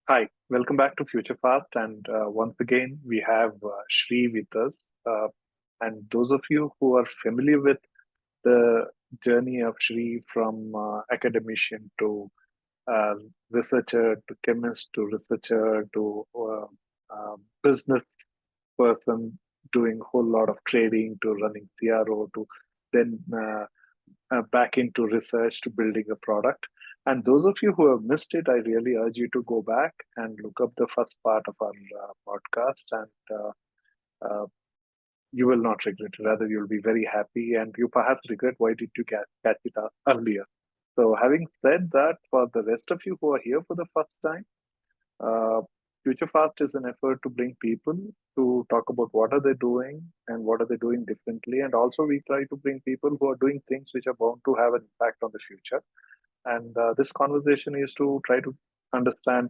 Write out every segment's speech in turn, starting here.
Hi, welcome back to FutureFast. And once again, we have Shri with us. And those of you who are familiar with the journey of Shri from academician to uh, researcher to chemist to researcher to business person doing a whole lot of trading to running CRO to then back into research to building a product. And those of you who have missed it, I really urge you to go back and look up the first part of our podcast, and uh, you will not regret it. Rather, you'll be very happy, and you perhaps regret why did you catch it earlier. So, having said that, for the rest of you who are here for the first time, uh, FutureFast is an effort to bring people to talk about what are they doing and what are they doing differently. And also we try to bring people who are doing things which are bound to have an impact on the future. And this conversation is to try to understand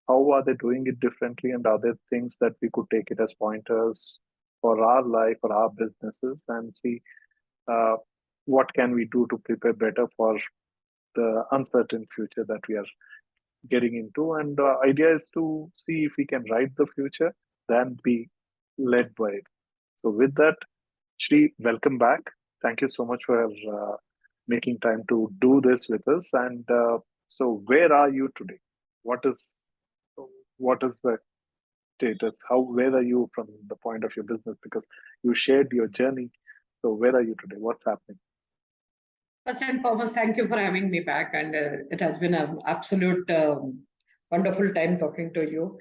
how are they doing it differently and are there things that we could take it as pointers for our life or our businesses and see uh, what can we do to prepare better for the uncertain future that we are getting into. And idea is to see if we can write the future, then be led by it. So with that, Shri, welcome back. Thank you so much for making time to do this with us. And so, where are you today? What is what is the status? How where are you from the point of your business? Because you shared your journey. So, where are you today? What's happening? First and foremost, thank you for having me back, and it has been an absolute wonderful time talking to you.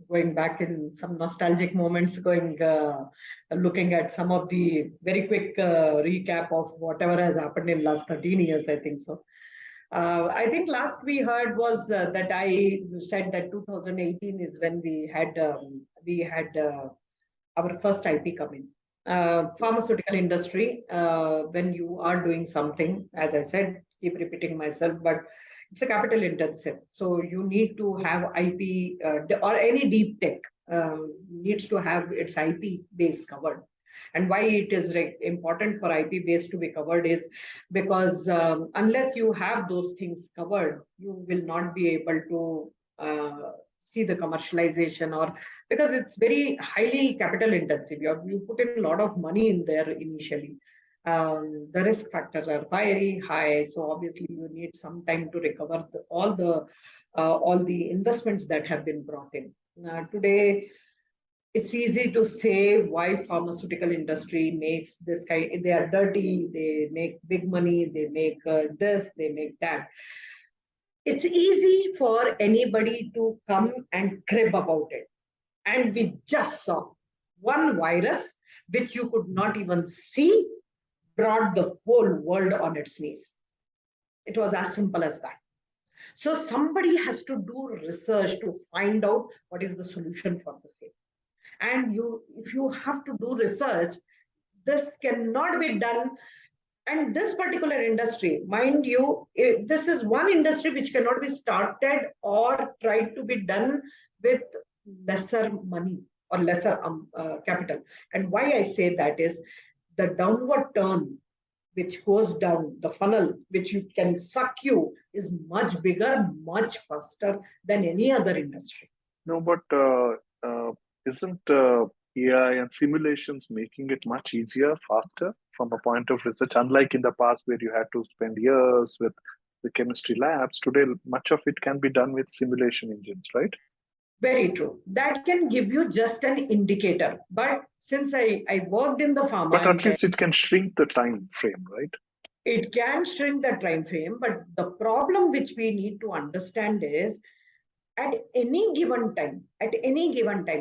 Going back in some nostalgic moments, looking at some of the very quick recap of whatever has happened in last 13 years, I think so. I think last we heard was that I said that 2018 is when we had our first IP come in. Pharmaceutical industry, when you are doing something, as I said, keep repeating myself, but it's a capital intensive. So you need to have IP or any deep tech needs to have its IP base covered. And why it is important for IP base to be covered is because unless you have those things covered, you will not be able to see the commercialization, or because it's very highly capital intensive. You put in a lot of money in there initially. The risk factors are very high, so obviously you need some time to recover all the investments that have been brought in. Today, it's easy to say why pharmaceutical industry makes this kind. They are dirty. They make big money. They make this. They make that. It's easy for anybody to come and crib about it. And we just saw one virus, which you could not even see, brought the whole world on its knees. It was as simple as that. So somebody has to do research to find out what is the solution for the same. And if you have to do research, this cannot be done. And this particular industry, mind you, this is one industry which cannot be started or tried to be done with lesser money or lesser capital. And why I say that is the downward turn, which goes down the funnel, which you can suck you, is much bigger, much faster than any other industry. No, but isn't AI and simulations making it much easier, faster from a point of research? Unlike in the past where you had to spend years with the chemistry labs, today much of it can be done with simulation engines, right? Very true. That can give you just an indicator. But since I worked in the pharma, but at least it can shrink the time frame, right? It can shrink the time frame. But the problem which we need to understand is at any given time,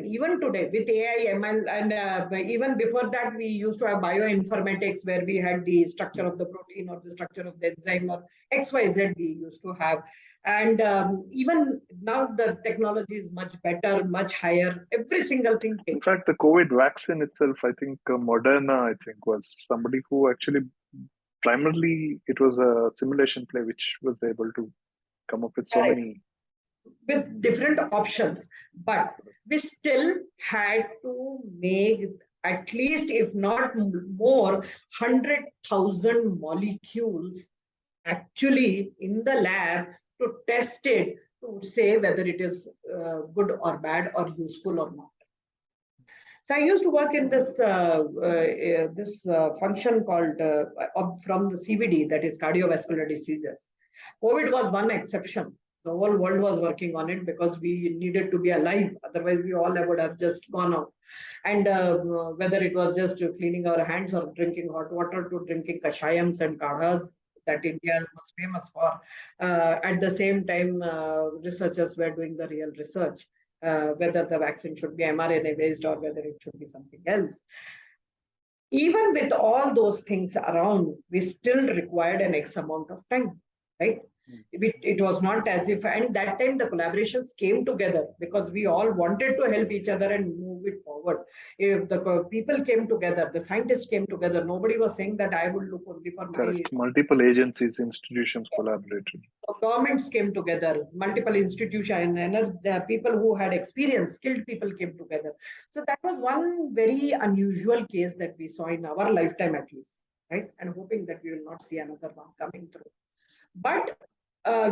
even today with AI, ML, and even before that, we used to have bioinformatics where we had the structure of the protein or the structure of the enzyme or XYZ we used to have. And even now the technology is much better, much higher. Every single thing In takes. fact, the COVID vaccine itself, I think Moderna, I think, was somebody who actually primarily it was a simulation play which was able to come up with so many. With different options, but we still had to make at least, if not more, 100,000 molecules actually in the lab to test it, to say whether it is good or bad or useful or not. So I used to work in this function called from the CVD, that is cardiovascular diseases. COVID was one exception. The whole world was working on it because we needed to be alive. Otherwise, we all would have just gone out. And whether it was just cleaning our hands or drinking hot water to drinking kashayams and kadhas that India was famous for. At the same time, researchers were doing the real research, whether the vaccine should be mRNA based or whether it should be something else. Even with all those things around, we still required an X amount of time, right? It was not as if, and that time the collaborations came together because we all wanted to help each other and move it forward. If the people came together, the scientists came together, nobody was saying that I would look only for my. Correct. Multiple agencies, institutions collaborated. Governments came together, multiple institutions, and the people who had experience, skilled people came together. So that was one very unusual case that we saw in our lifetime, at least, right? And hoping that we will not see another one coming through. But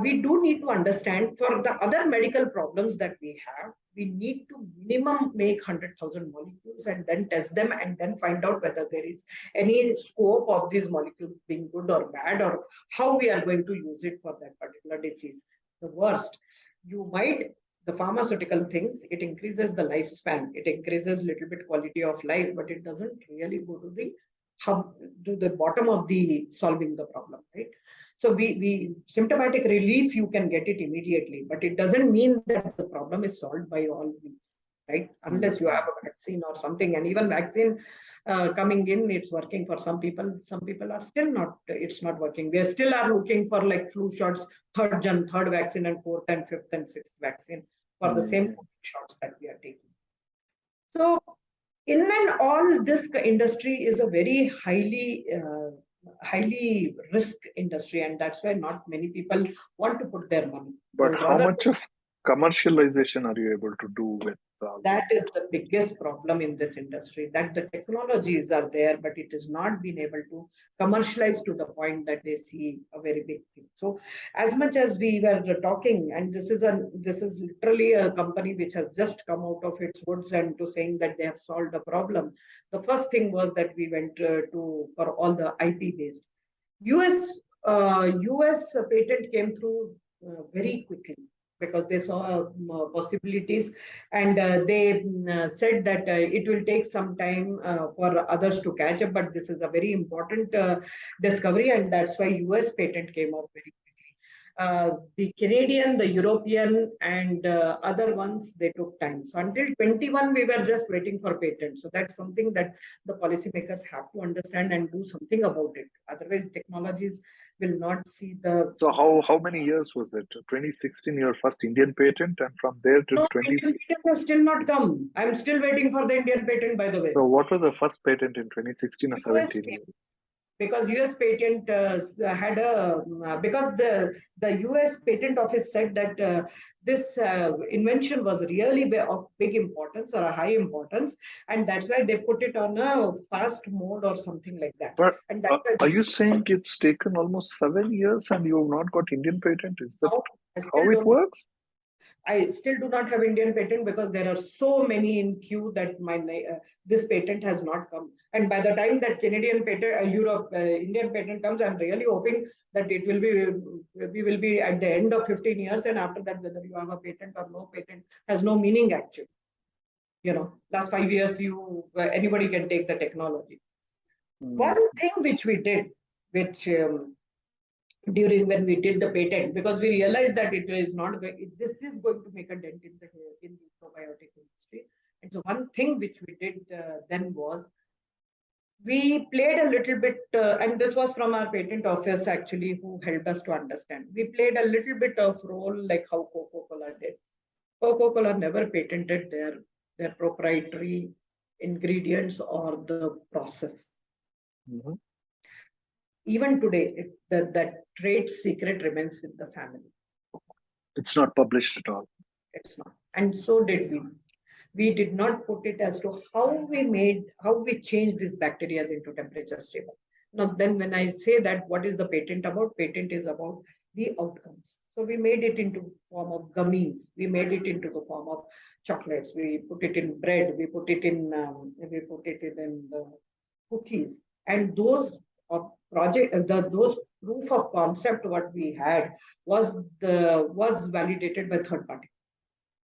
we do need to understand for the other medical problems that we have, we need to minimum make 100,000 molecules and then test them and then find out whether there is any scope of these molecules being good or bad, or how we are going to use it for that particular disease. The worst, you might, the pharmaceutical things, it increases the lifespan, it increases little bit quality of life, but it doesn't really go to the hub, to the bottom of the solving the problem, right? So we symptomatic relief, you can get it immediately, but it doesn't mean that the problem is solved by all means, right? Unless you have a vaccine or something, and even vaccine coming in, it's working for some people. Some people are still not, it's not working. They still are looking for like flu shots, third vaccine and fourth and fifth and sixth vaccine for the same shots that we are taking. So in and all, this industry is a very highly risk industry, and that's why not many people want to put their money. But how much of commercialization are you able to do with that is the biggest problem in this industry, that the technologies are there, but it is not been able to commercialize to the point that they see a very big thing. So as much as we were talking, and this is literally a company which has just come out of its woods and to saying that they have solved a problem. The first thing was that we went to for all the IP based. US patent came through very quickly because they saw possibilities, and they said that it will take some time for others to catch up, but this is a very important discovery, and that's why US patent came out very quickly. The Canadian, the European, and other ones, they took time. So until 21, we were just waiting for patent. So that's something that the policymakers have to understand and do something about it. Otherwise, technologies will not see the. So how many years was that? 2016, your first Indian patent, and from there to No, 20. Indian patent has still not come. I'm still waiting for the Indian patent, by the way. So what was the first patent in 2016 or US 17? because US patent had a because the US patent office said that this invention was really of big importance or a high importance, and that's why they put it on a fast mode or something like that. But And that's are you saying it's taken almost 7 years and you have not got Indian patent? Is that how it works? I still do not have Indian patent because there are so many in queue that this patent has not come. And by the time that Canadian patent, Indian patent comes, I'm really hoping that it will be we will be at the end of 15 years, and after that, whether you have a patent or no patent has no meaning actually. Last 5 years, anybody can take the technology. One thing which we did, which during when we did the patent, because we realized that it is not this is going to make a dent in the probiotic industry. And so one thing which we did then was We played a little bit, and this was from our patent office actually, who helped us to understand. We played a little bit of role like how Coca-Cola did. Coca-Cola never patented their proprietary ingredients or the process. Mhm. Even today, that trade secret remains with the family. It's not published at all. It's not. And so did we. We did not put it as to how we changed these bacteria into temperature stable. Now, then when I say that, what is the patent about? Patent is about the outcomes. So we made it into form of gummies. We made it into the form of chocolates. We put it in bread. We put it in the cookies. And those those proof of concept what we had was validated by third party.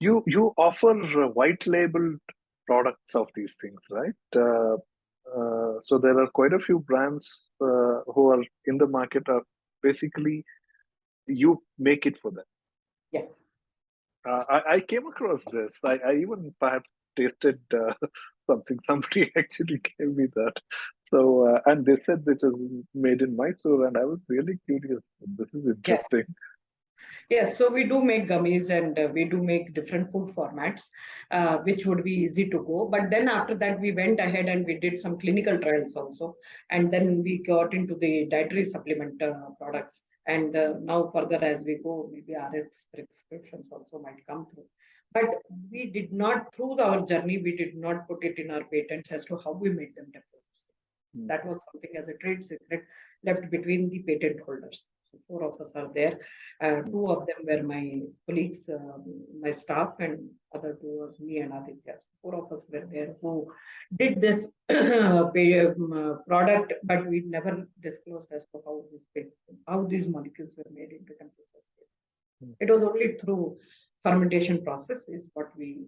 You offer white labeled products of these things, right? So there are quite a few brands who are in the market. Are basically you make it for them. Yes. I came across this. I even perhaps tasted something. Somebody actually gave me that. So and they said it is made in Mysore, and I was really curious. This is Yes. interesting. Yes, so we do make gummies and we do make different food formats, which would be easy to go. But then after that, we went ahead and we did some clinical trials also. And then we got into the dietary supplement products. And now further as we go, maybe RX prescriptions also might come through. But we did not, through our journey, we did not put it in our patents as to how we made them develop. That was something as a trade secret left between the patent holders. So four of us are there. Two of them were my colleagues, my staff, and other two was me and Aditya. Four of us were there who did this product, but we never disclosed as to how these molecules were made into temperature state. It was only through fermentation process is what we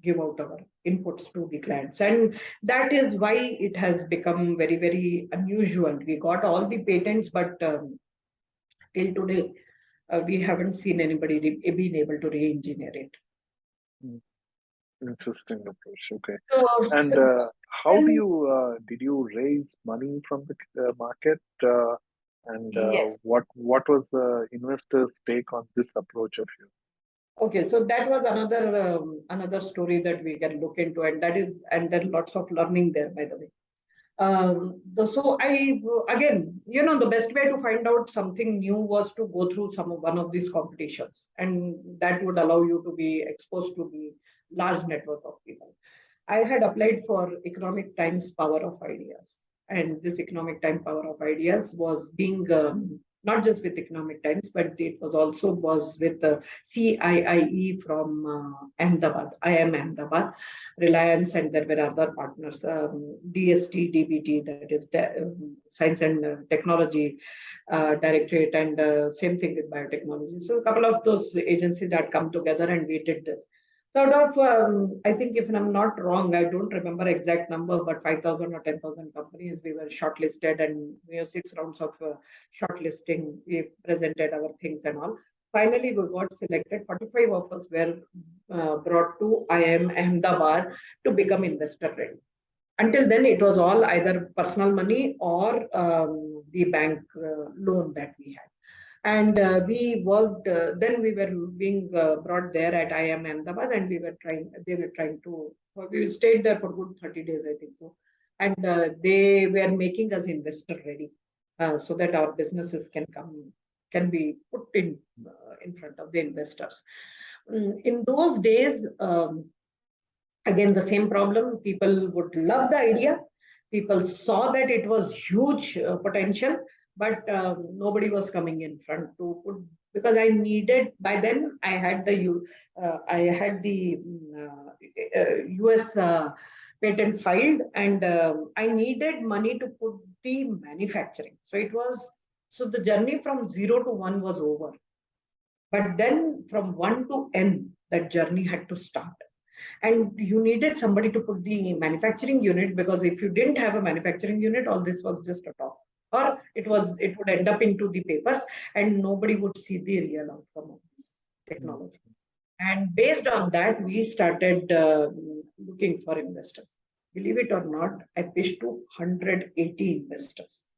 give out our inputs to the clients, and that is why it has become very very unusual. We got all the patents, but till today we haven't seen anybody being able to re-engineer it. Interesting approach. Okay. So And how do then, you did you raise money from the market? And yes. what was the investors' take on this approach of you? Okay, so that was another story that we can look into, and that is, and then lots of learning there, by the way. So I again, the best way to find out something new was to go through one of these competitions, and that would allow you to be exposed to the large network of people. I had applied for Economic Times Power of Ideas, and this Economic Times Power of Ideas was being not just with Economic Times, but it was also was with the CIIE from Ahmedabad, IIM Ahmedabad, Reliance, and there were other partners, DST, DBT, that is Science and Technology Directorate, and same thing with biotechnology. So a couple of those agencies that come together, and we did this. So out of, I think if I'm not wrong, I don't remember exact number, but 5,000 or 10,000 companies, we were shortlisted, and 6 rounds of shortlisting. We presented our things and all. Finally, we got selected. 45 of us were brought to IIM Ahmedabad to become investor ready. Until then, it was all either personal money or the bank loan that we had. And we worked, then we were being brought there at IIM Ahmedabad, and they were trying to, we stayed there for good 30 days, I think so. And they were making us investor ready so that our businesses can be put in front of the investors. In those days, again, the same problem. People would love the idea. People saw that it was huge potential, but nobody was coming in front to put, because I needed, by then I had the US patent filed, and I needed money to put the manufacturing. So the journey from 0 to 1 was over. But then from 1 to N, that journey had to start. And you needed somebody to put the manufacturing unit, because if you didn't have a manufacturing unit, all this was just a talk, or it would end up into the papers, and nobody would see the real outcome of this technology. And based on that, we started looking for investors. believe it or not, I pitched to 180 investors.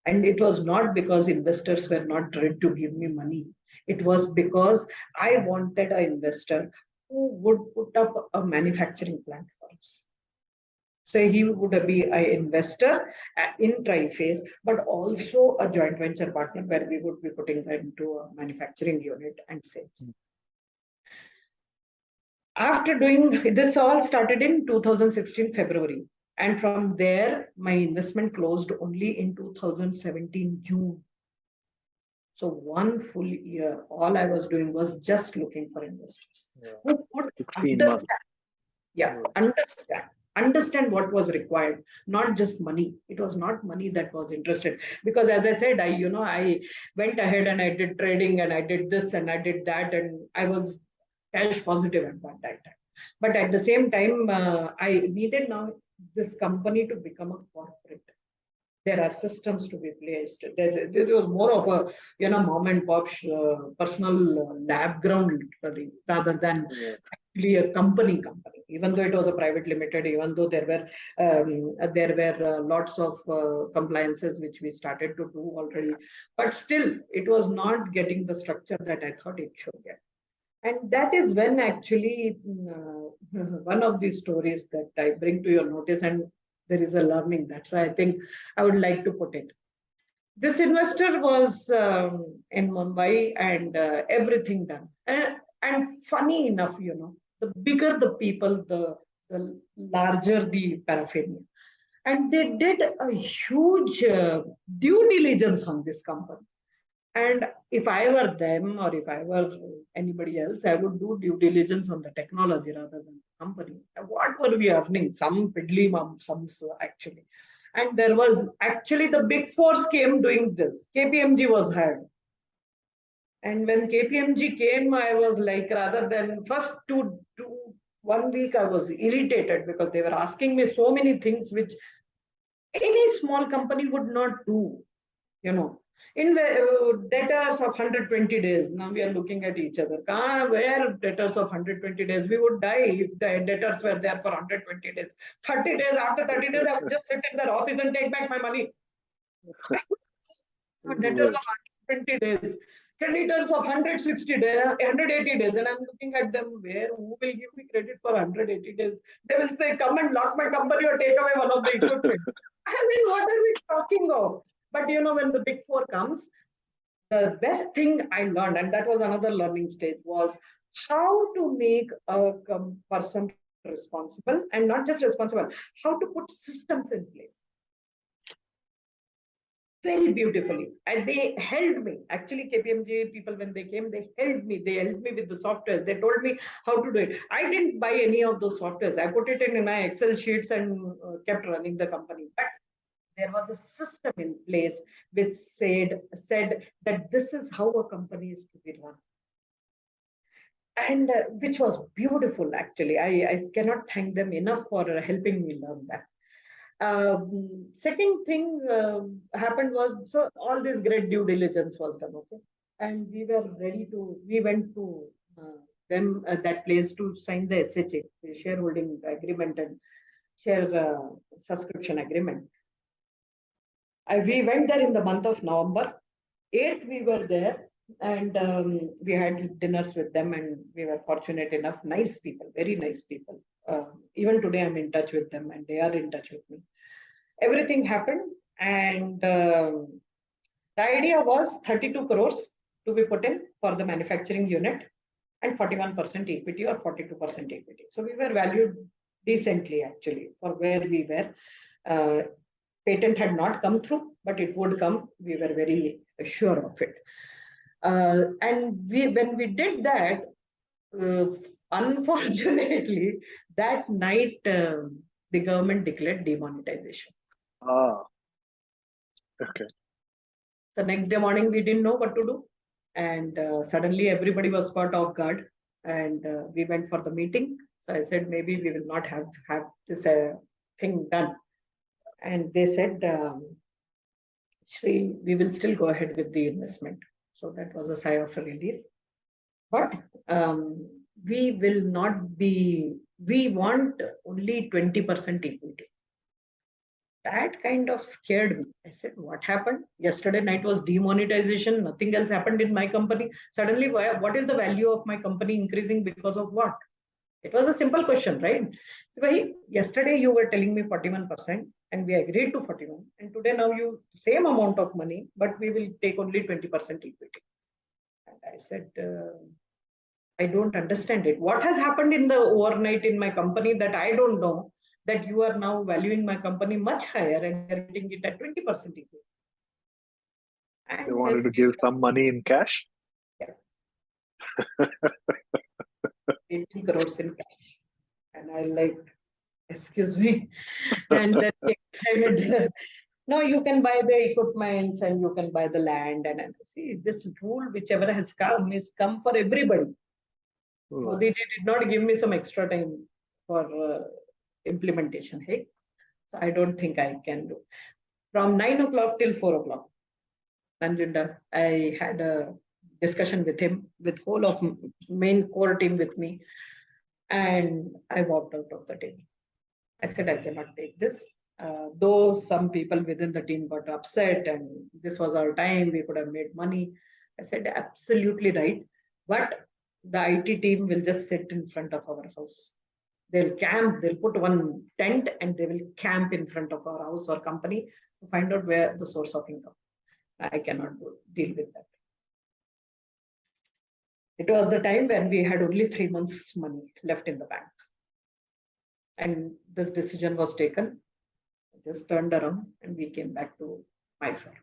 And it was not because investors were not ready to give me money. It was because I wanted an investor who would put up a manufacturing plant for us. So he would be an investor in Triphase, but also a joint venture partner where we would be putting them into a manufacturing unit and sales. After doing this, all started in 2016 February. And from there, my investment closed only in 2017 June. So 1 full year, all I was doing was just looking for investors who could 16 months. Understand what was required, not just money. It was not money that was interested, because as I said, I went ahead and I did trading and I did this and I did that, and I was cash positive at that time. But at the same time, I needed now this company to become a corporate. There are systems to be placed. There was more of a mom and pop personal lab ground, literally, rather than actually a company. Even though it was a private limited, even though there were lots of compliances which we started to do already, but still it was not getting the structure that I thought it should get. And that is when actually one of these stories that I bring to your notice, and there is a learning. That's why I think I would like to put it. This investor was in Mumbai, and everything done. And funny enough, the bigger the people, the larger the paraphernalia. And they did a huge due diligence on this company. And if I were them, or if I were anybody else, I would do due diligence on the technology rather than the company. What were we earning? Some piddly sums, actually. And there was actually the big force came doing this. KPMG was hired. And when KPMG came, I was like, rather than first 1 week, I was irritated because they were asking me so many things which any small company would not do, in the debtors of 120 days. Now we are looking at each other. Where debtors of 120 days? We would die if the debtors were there for 120 days. 30 days, after 30 days, I would just sit in their office and take back my money. Debtors of 120 days. Creditors of 160 days, 180 days. And I'm looking at them, who will give me credit for 180 days? They will say, come and lock my company or take away one of the equipment. I mean, what are we talking of? But when the big four comes, the best thing I learned, and that was another learning stage, was how to make a person responsible, and not just responsible, how to put systems in place. Very beautifully. And they helped me. Actually, KPMG people, when they came, they helped me. They helped me with the softwares. They told me how to do it. I didn't buy any of those softwares. I put it in my Excel sheets and kept running the company. But there was a system in place which said that this is how a company is to be run. And which was beautiful, actually. I cannot thank them enough for helping me learn that. Second thing happened was, so all this great due diligence was done, okay? And we went to them at that place to sign the SHA, the shareholding agreement and share subscription agreement. We went there in the month of November. 8th, we were there, and we had dinners with them, and we were fortunate enough. Nice people, very nice people. Even today, I'm in touch with them, and they are in touch with me. Everything happened, and the idea was 32 crores to be put in for the manufacturing unit, and 41% equity or 42% equity. So we were valued decently, actually, for where we were. Patent had not come through, but it would come. We were very sure of it. And when we did that, unfortunately, that night, the government declared demonetization. Okay. The next day morning, we didn't know what to do. And suddenly, everybody was caught off guard. And we went for the meeting. So I said, maybe we will not have this thing done. And they said, Shri, we will still go ahead with the investment. So that was a sigh of relief. But we will not be We want only 20% equity. That kind of scared me. I said, what happened? Yesterday night was demonetization. Nothing else happened in my company. Suddenly, what is the value of my company increasing because of what? It was a simple question, right? Why yesterday you were telling me 41% and we agreed to 41. And today now you same amount of money, but we will take only 20% equity. And I said, I don't understand it. What has happened in the overnight in my company that I don't know, that you are now valuing my company much higher and we are getting it at 20% equity. They And wanted to give some money in cash. yeah, 18 crores in cash. And I like, excuse me. And then he explained, no, you can buy the equipments and you can buy the land. And see, this rule, whichever has come, is come for everybody. Modi ji did not give me some extra time for implementation. Hey, so I don't think I can do. From 9 o'clock till 4 o'clock, Nanjunda, I had a discussion with him, with whole of main core team with me, and I walked out of the table. I said I cannot take this. Though some people within the team got upset, and this was our time, we could have made money. I said absolutely right, but the IT team will just sit in front of our house. They'll camp, they'll put one tent and they will camp in front of our house or company to find out where the source of income. I cannot deal with that. It was the time when we had only 3 months money left in the bank. And this decision was taken. I just turned around and we came back to Mysore.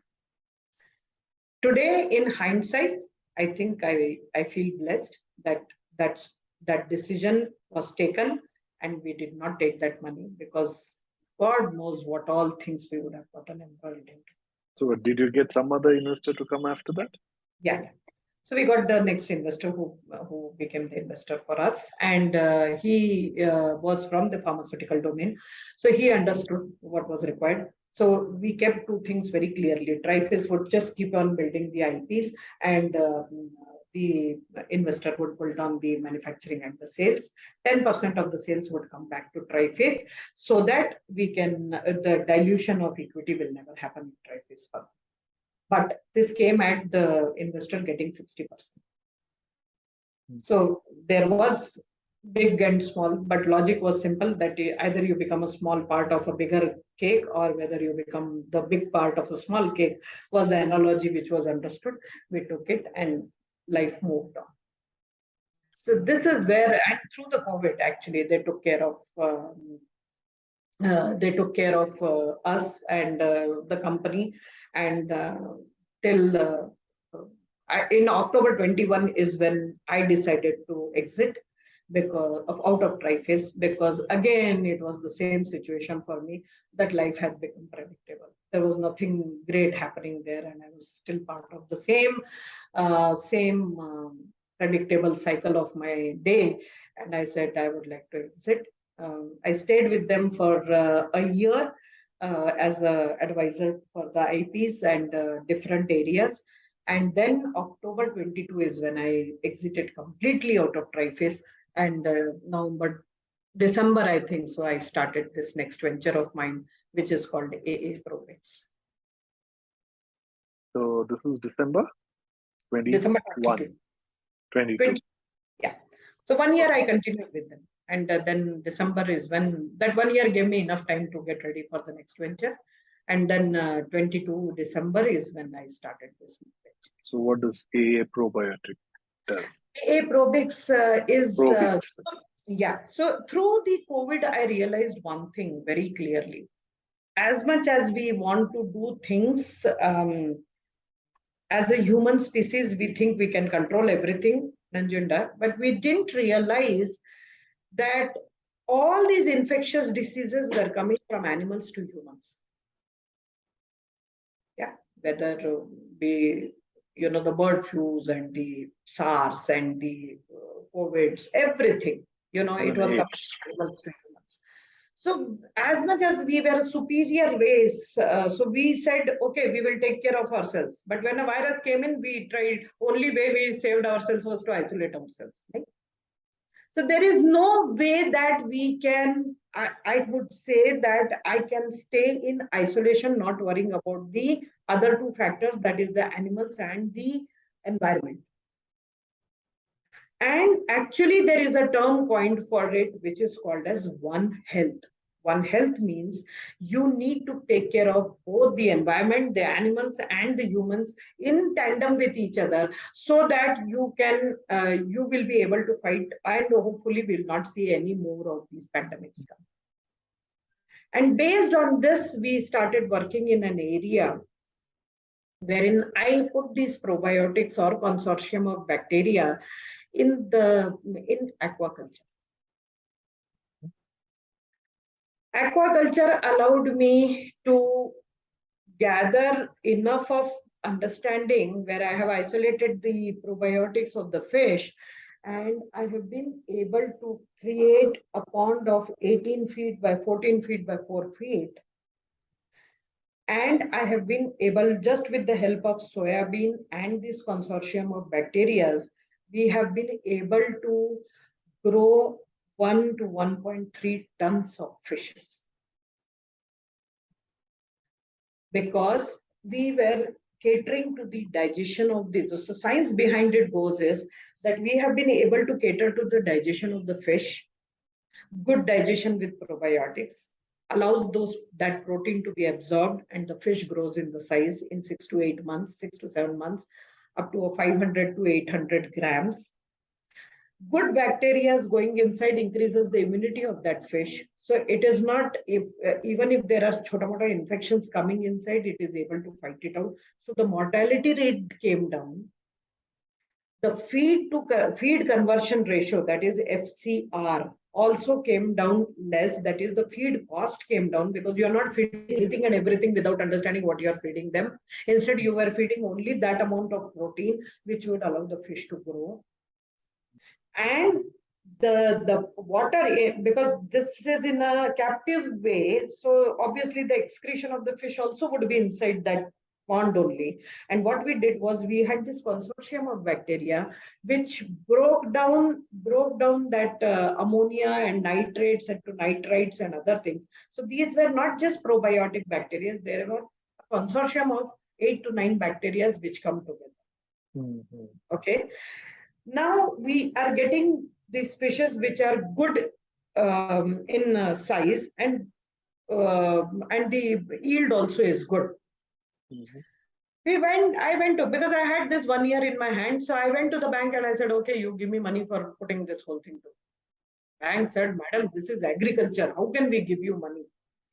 Today, in hindsight, I think I feel blessed that that decision was taken and we did not take that money, because God knows what all things we would have gotten involved into. So did you get some other investor to come after that? Yeah. So we got the next investor who became the investor for us, and he was from the pharmaceutical domain. So he understood what was required. So we kept two things very clearly. Triphase would just keep on building the IPs, and the investor would build on the manufacturing and the sales. 10% of the sales would come back to Triphase, so that we can, the dilution of equity will never happen in Triphase. But this came at the investor getting 60%. So there was big and small, but logic was simple, that either you become a small part of a bigger cake or whether you become the big part of a small cake, was the analogy which was understood. We took it and life moved on. So this is where, and through the COVID, actually, they took care of us and the company, and till in October 21 is when I decided to exit because of out of Triphase, because again it was the same situation for me, that life had become predictable. There was nothing great happening there, and I was still part of the same predictable cycle of my day, and I said I would like to exit. I stayed with them for a year as an advisor for the IPs and different areas. And then October 22 is when I exited completely out of Triphase. And November, December, I think, so I started this next venture of mine, which is called AA Probiotics. So this is December 21. December 22. 22. Yeah. So 1 year I continued with them. And then December is when, that 1 year gave me enough time to get ready for the next venture. And then 22 December is when I started this venture. So what does AA Probiotic does? AA Probiotics is... Probiotics. yeah. So through the COVID, I realized one thing very clearly. As much as we want to do things as a human species, we think we can control everything, Nanjunda, but we didn't realize that all these infectious diseases were coming from animals to humans. Yeah, whether be, the bird flus and the SARS and the COVIDs, everything, it was coming from animals to humans. So as much as we were a superior race, so we said, okay, we will take care of ourselves. But when a virus came in, we tried, only way we saved ourselves was to isolate ourselves. Right? So there is no way that we can, I would say that I can stay in isolation, not worrying about the other two factors, that is the animals and the environment. And actually, there is a term coined for it, which is called as One Health. One Health means you need to take care of both the environment, the animals, and the humans in tandem with each other, so that you will be able to fight, and hopefully will not see any more of these pandemics come. And based on this, we started working in an area wherein I put these probiotics or consortium of bacteria in aquaculture. Aquaculture allowed me to gather enough of understanding where I have isolated the probiotics of the fish, and I have been able to create a pond of 18 feet by 14 feet by 4 feet. And I have been able, just with the help of soybean and this consortium of bacteria, we have been able to grow 1 to 1.3 tons of fishes. Because we were catering to the digestion of this. So science behind it goes is that we have been able to cater to the digestion of the fish, good digestion with probiotics, allows that protein to be absorbed, and the fish grows in the size in 6 to 8 months, 6 to 7 months, up to 500 to 800 grams. Good bacteria going inside increases the immunity of that fish. So it is not, even if there are chota mota infections coming inside, it is able to fight it out. So the mortality rate came down. The feed conversion ratio, that is FCR, also came down less. That is, the feed cost came down, because you are not feeding anything and everything without understanding what you are feeding them. Instead, you were feeding only that amount of protein which would allow the fish to grow. And the water, because this is in a captive way, so obviously the excretion of the fish also would be inside that pond only. And what we did was, we had this consortium of bacteria which broke down that ammonia and nitrates into nitrites and other things. So these were not just probiotic bacteria, there were a consortium of 8 to 9 bacteria which come together. Mm-hmm. Okay. Now we are getting these fishes which are good in size, and the yield also is good. Mm-hmm. I went to, because I had this 1 year in my hand, so I went to the bank and I said, okay, you give me money for putting this whole thing to. Bank said, madam, this is agriculture. How can we give you money?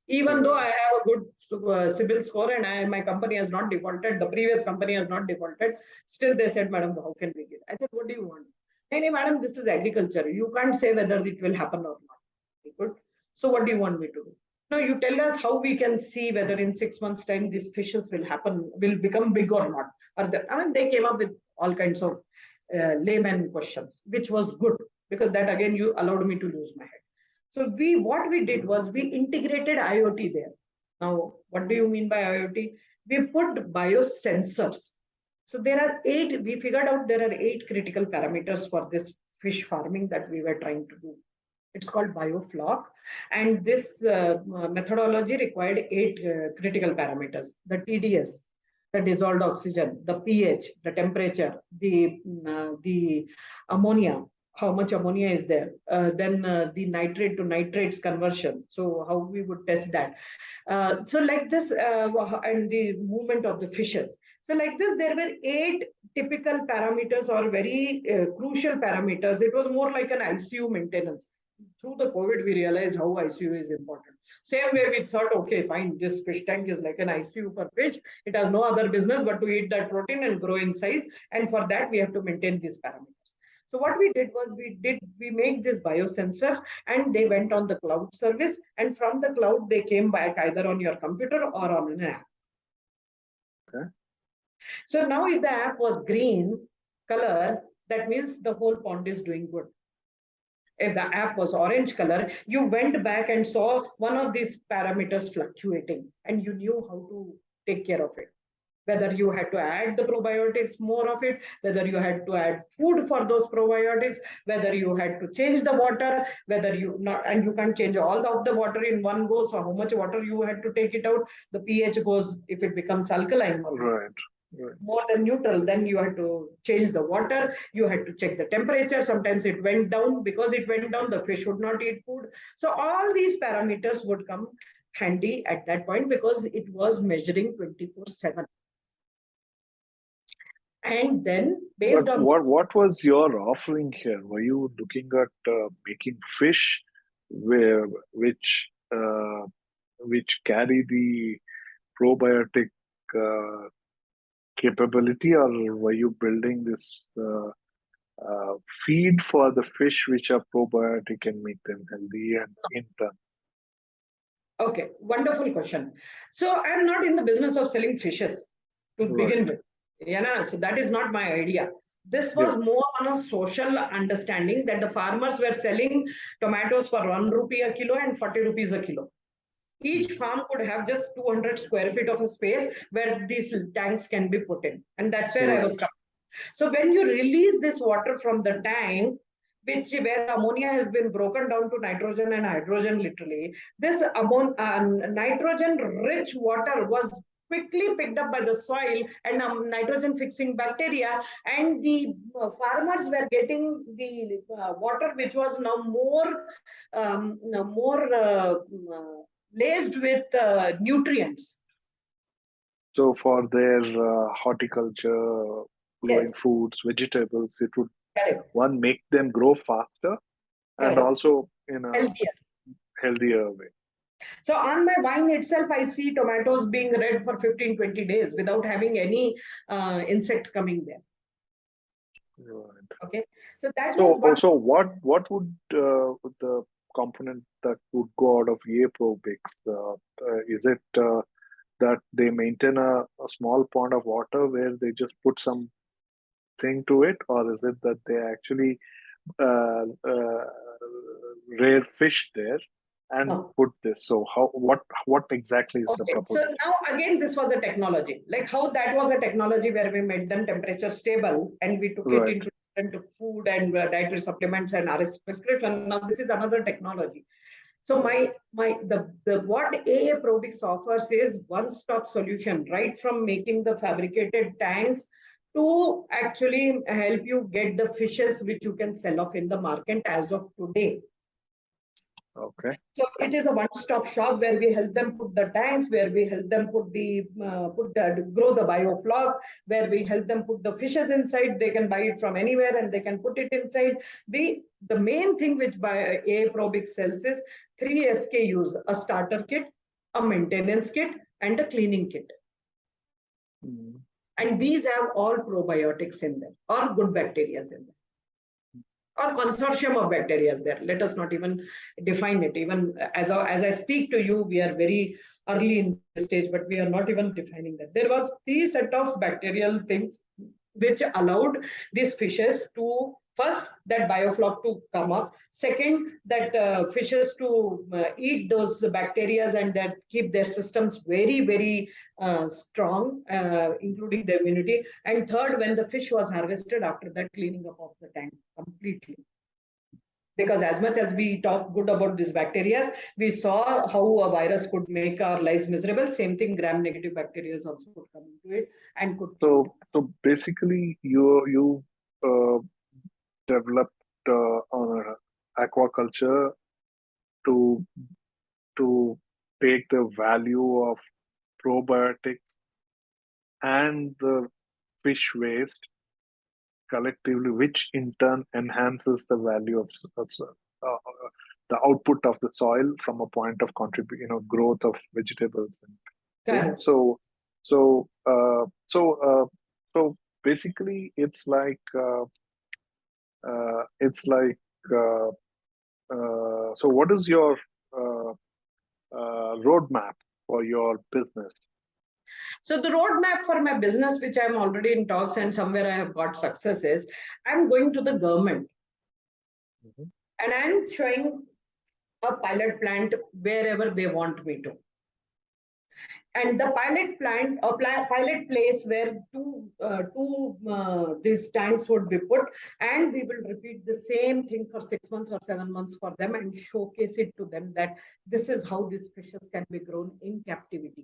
Even though I have a good CIBIL score and my company has not defaulted, the previous company has not defaulted, still they said, madam, how can we give? I said, what do you want? Hey, madam, this is agriculture. You can't say whether it will happen or not. Good. So what do you want me to do? No, you tell us how we can see whether in 6 months' time these fishes will become big or not. They came up with all kinds of layman questions, which was good, because that again, you allowed me to lose my head. So what we did was, we integrated IoT there. Now, what do you mean by IoT? We put biosensors. So we figured out there are 8 critical parameters for this fish farming that we were trying to do. It's called biofloc. And this methodology required 8 critical parameters: the TDS, the dissolved oxygen, the pH, the temperature, the ammonia, how much ammonia is there, then the nitrate to nitrates conversion, so how we would test that. So like this, and the movement of the fishes. So like this, there were 8 typical parameters, or very crucial parameters. It was more like an ICU maintenance. Through the COVID, we realized how ICU is important. Same way we thought, okay, fine, this fish tank is like an ICU for fish. It has no other business but to eat that protein and grow in size. And for that, we have to maintain these parameters. So what we did was, we made these biosensors, and they went on the cloud service. And from the cloud, they came back either on your computer or on an app. Okay. So now if the app was green color, that means the whole pond is doing good. If the app was orange color, you went back and saw one of these parameters fluctuating, and you knew how to take care of it. whether you had to add the probiotics, more of it, whether you had to add food for those probiotics, whether you had to change the water, whether you not, and you can't change all of the water in one go. So how much water you had to take it out, the pH goes, if it becomes alkaline, Right. more than neutral, then you had to change the water, you had to check the temperature. Sometimes it went down, because it went down, the fish would not eat food. So all these parameters would come handy at that point, because it was measuring 24/7. And then based But on what was your offering here? Were you looking at making fish where which carry the probiotic uh, capability, or were you building this feed for the fish which are probiotic and make them healthy and in turn? okay, wonderful question. So I'm not in the business of selling fishes to Right. begin with. Yeah, so that is not my idea. This Yeah. was more on a social understanding that the farmers were selling tomatoes for 1 rupee a kilo and 40 rupees a kilo. Each farm could have just 200 square feet of a space where these tanks can be put in. And that's where I was Right. coming. So when you release this water from the tank, which where the ammonia has been broken down to nitrogen and hydrogen, literally, this nitrogen-rich water was quickly picked up by the soil and nitrogen fixing bacteria, and the farmers were getting the water which was now laced with nutrients. So for their horticulture, growing Yes, fruits, vegetables, it would correct. one make them grow faster and Correct. also in a Healthier. healthier way. So on my vine itself, I see tomatoes being red for 15-20 days without having any insect coming there. Right. Okay. So that was So one. also, what would the component that would go out of EA Probix? Is it that they maintain a small pond of water where they just put some thing to it, or is it that they actually uh, uh, rear fish there and No. put this? So what exactly is the Okay. So proposition? now again, this was a technology. Like how that was a technology where we made them temperature stable and we took it Right. into food and dietary supplements and RX prescription. Now this is another technology. So the what AA Probix offers is one-stop solution, right from making the fabricated tanks to actually help you get the fishes which you can sell off in the market as of today. Okay. So it is a one-stop shop where we help them put the tanks, where we help them grow the biofloc, where we help them put the fishes inside. They can buy it from anywhere and they can put it inside. The main thing which A Probix sells is 3 SKUs: a starter kit, a maintenance kit, and a cleaning kit. Mm. And these have all probiotics in them or good bacteria in them, or consortium of bacteria there. Let us not even define it. Even as I speak to you, we are very early in the stage, but we are not even defining that. There was three set of bacterial things which allowed these fishes to, first, that biofloc to come up. Second, that fishes to eat those bacteria and that keep their systems very, very strong, including the immunity. And third, when the fish was harvested, after that, cleaning up of the tank completely. Because as much as we talk good about these bacteria, we saw how a virus could make our lives miserable. Same thing, gram-negative bacteria also could come into it and could kill it. So basically, you developed on aquaculture to to take the value of probiotics and the fish waste collectively, which in turn enhances the value of the output of the soil from a point of growth of vegetables and things. Correct. So basically, it's like so. What is your uh, roadmap for your business? So the roadmap for my business, which I'm already in talks and somewhere I have got success, is I'm going to the government Mhm. and I'm showing a pilot plant wherever they want me to. And the pilot plant, a pilot place where two these tanks would be put, and we will repeat the same thing for 6 months or 7 months for them and showcase it to them that this is how these fishes can be grown in captivity.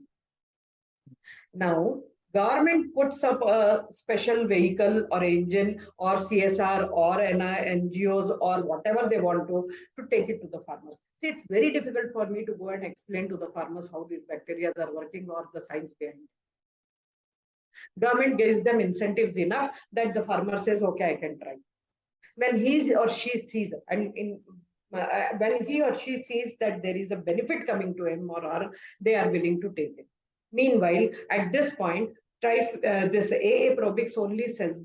Now, government puts up a special vehicle or engine or CSR or NGOs or whatever they want to take it to the farmers. See, it's very difficult for me to go and explain to the farmers how these bacteria are working or the science behind it. Government gives them incentives enough that the farmer says, okay, I can try. When he or she sees, when he or she sees that there is a benefit coming to him or her, they are willing to take it. Meanwhile, at this point, this AA Probiotics only sells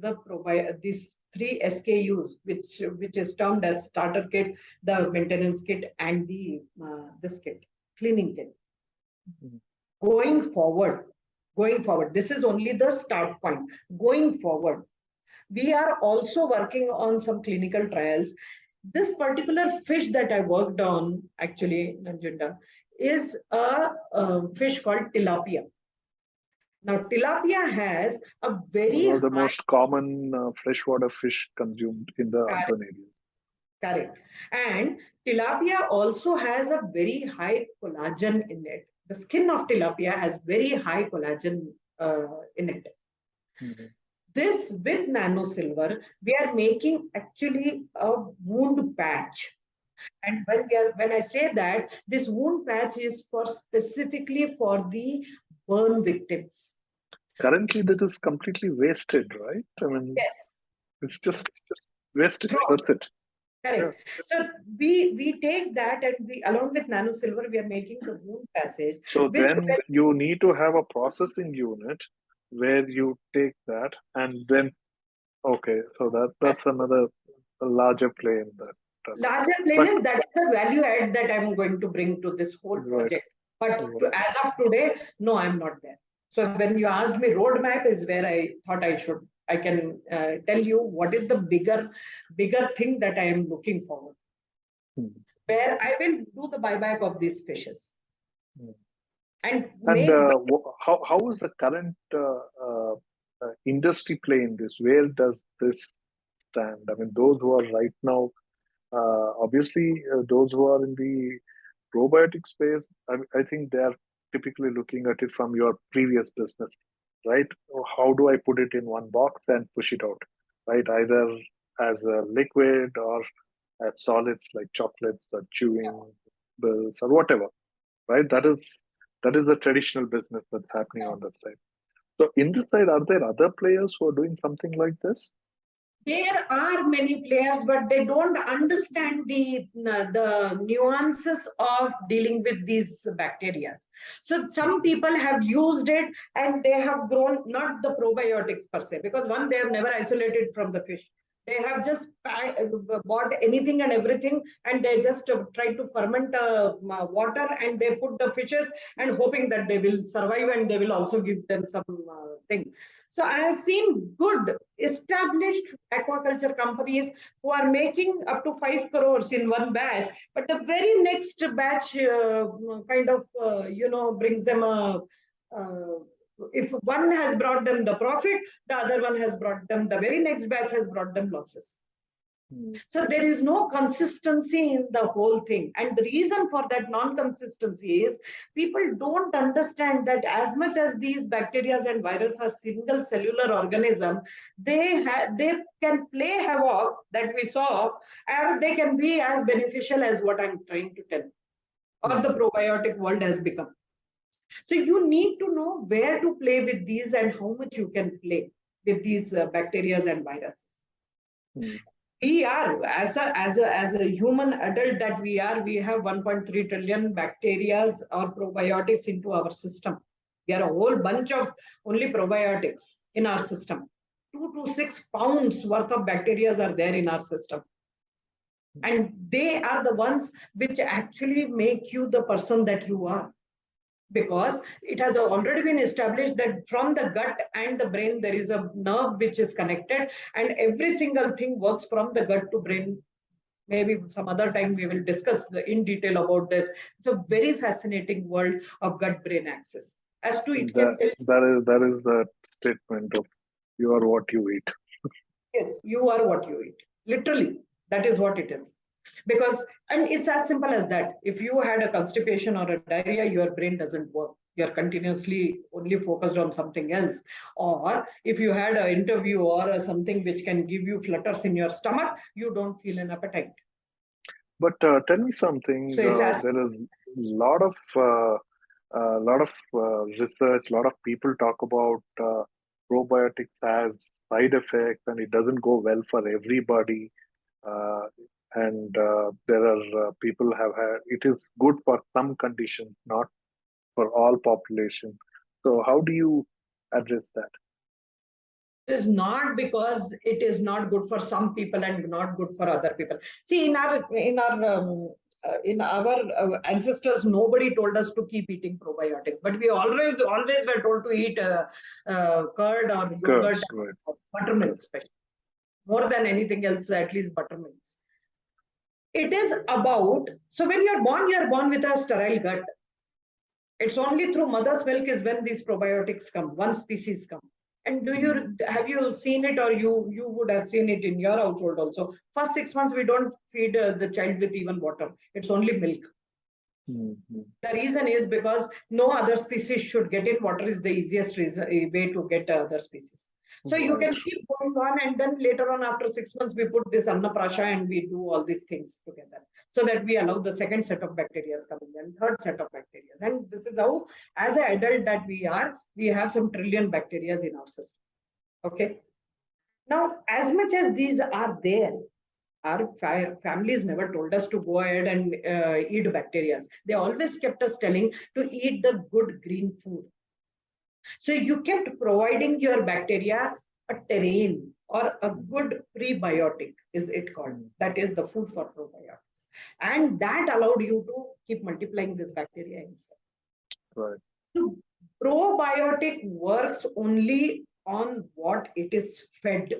these three SKUs, which is termed as starter kit, the maintenance kit, and the this kit, cleaning kit. Mm-hmm. Going forward, this is only the start point. Going forward, we are also working on some clinical trials. This particular fish that I worked on, actually, Nanjunda, is a fish called tilapia. Now, tilapia has a very one of the most common freshwater fish consumed in the urban areas. Correct. And tilapia also has a very high collagen in it. The skin of tilapia has very high collagen in it. Mm-hmm. This with nanosilver, we are making actually a wound patch. And when I say that, this wound patch is specifically for the burn victims. Currently, that is completely wasted, right? I mean, yes, it's just wasted. That's it. Correct. Yeah. So we take that, and we, along with nanosilver, we are making the wound passage. So then you need to have a processing unit where you take that, and then so that's another larger play in that. Larger plane is that is the value add that I'm going to bring to this whole project. But as of today, no, I'm not there. So when you asked me, roadmap is where I thought I can tell you what is the bigger thing that I am looking forward. Where I will do the buyback of these fishes. And how is the current industry play in this? Where does this stand? I mean, those who are right now, obviously, those who are in the probiotic space, I think they are typically looking at it from your previous business, right? How do I put it in one box and push it out, right? Either as a liquid or as solids like chocolates or chewing bills or whatever, right? That is the traditional business that's happening on that side. So in this side, are there other players who are doing something like this? There are many players, but they don't understand the nuances of dealing with these bacteria. So some people have used it and they have grown, not the probiotics per se, because one, they have never isolated from the fish. They have just bought anything and everything, and they just try to ferment water, and they put the fishes and hoping that they will survive and they will also give them some thing. So I have seen good established aquaculture companies who are making up to 5 crores in one batch, but the very next batch brings them a if one has brought them the profit, the other one has brought them, the very next batch has brought them losses. So there is no consistency in the whole thing. And the reason for that non-consistency is people don't understand that as much as these bacteria and viruses are single cellular organism, they can play havoc that we saw, and they can be as beneficial as what I'm trying to tell, or the probiotic world has become. So you need to know where to play with these and how much you can play with these bacteria and viruses. We are, as a human adult that we are, we have 1.3 trillion bacteria or probiotics into our system. We are a whole bunch of only probiotics in our system. 2 to 6 pounds worth of bacteria are there in our system. And they are the ones which actually make you the person that you are. Because it has already been established that from the gut and the brain, there is a nerve which is connected, and every single thing works from the gut to brain. Maybe some other time we will discuss in detail about this. It's a very fascinating world of gut-brain axis. as to it can tell you, That is the statement of you are what you eat. yes, you are what you eat. Literally, that is what it is. Because, and it's as simple as that. If you had a constipation or a diarrhea, your brain doesn't work. You're continuously only focused on something else. Or if you had an interview or something which can give you flutters in your stomach, you don't feel an appetite. But tell me something. So it's as There is a lot of research. A lot of people talk about probiotics as side effects, and it doesn't go well for everybody. Uh, and there are people have had it is good for some conditions, not for all population. So how do you address that? it is not because it is not good for some people and not good for other people. See, in our ancestors, nobody told us to keep eating probiotics, but we always were told to eat curd or yogurt, Curds, right? or buttermilk, especially more than anything else, at least buttermilks. It is about, so when you're born with a sterile gut. It's only through mother's milk is when these probiotics come, one species come. And do Mm-hmm. you have you seen it, or you would have seen it in your household also? First 6 months we don't feed the child with even water. It's only milk. Mm-hmm. The reason is because no other species should get in. Water is the easiest way to get other species. So you Right. can keep going on, and then later on, after 6 months, we put this annaprasha and we do all these things together, so that we allow the second set of bacteria coming in, third set of bacteria. And this is how, as an adult that we have some trillion bacteria in our system. Okay. Now, as much as these are there, our families never told us to go ahead and eat bacteria. They always kept us telling to eat the good green food. So you kept providing your bacteria a terrain or a good prebiotic, is it called? Mm-hmm. That is the food for probiotics. And that allowed you to keep multiplying this bacteria inside. Right. So probiotic works only on what it is fed.